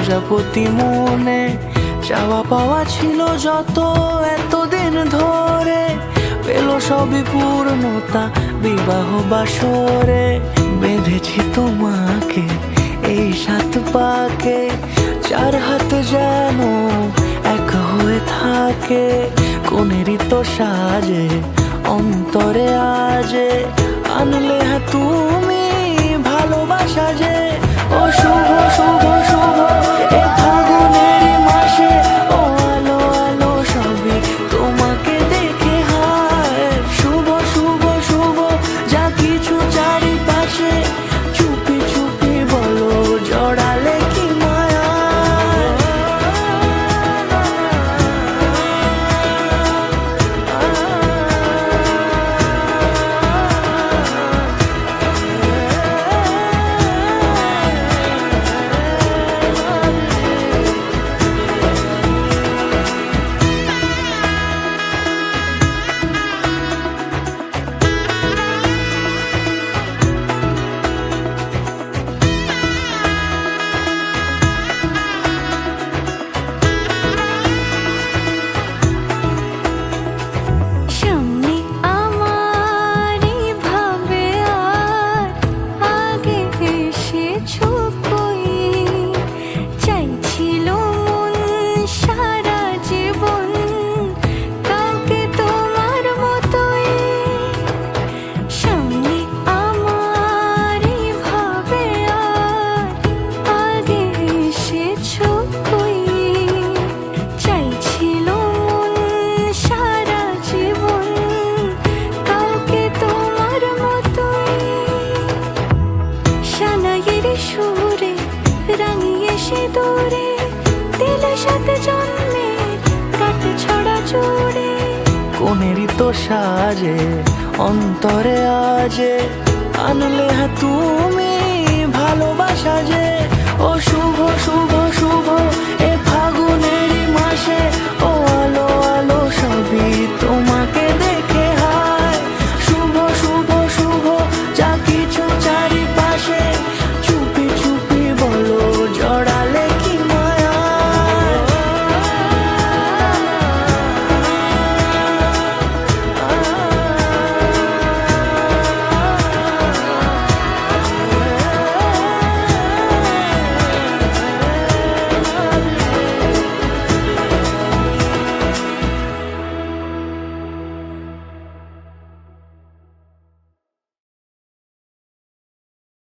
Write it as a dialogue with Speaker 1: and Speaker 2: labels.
Speaker 1: প্রজাপতি মনে চাওয়া পাওয়া ছিল যত এতদিন ধরে, পেল সবই পূর্ণতা বিবাহ বাসরে। বেঁধেছি তোমাকে এই 7 পাকে, 4 হাত যেন এক হয়ে থাকে। কোনেরই তো সাজে অন্তরে আজে, আনলে হ্যাঁ তুমি ভালোবাসা যে। ও শুভ শুভ শুভ এ ফাগুনের মাসে, ও আলো আলো সবই তোমাকে দেখে হায়। শুভ শুভ শুভ যা কিছু চারিপাশে, চুপি চুপি বলো জড়ালে কি মায়া। সুরে রাঙিয়ে সে দূরে দিলে 7 জন্মের কাট ছড়া জুড়ে। কোনেরই তো সাজে অন্তরে আজে, আনলে হ্যাঁ তুমি ভালোবাসা যে।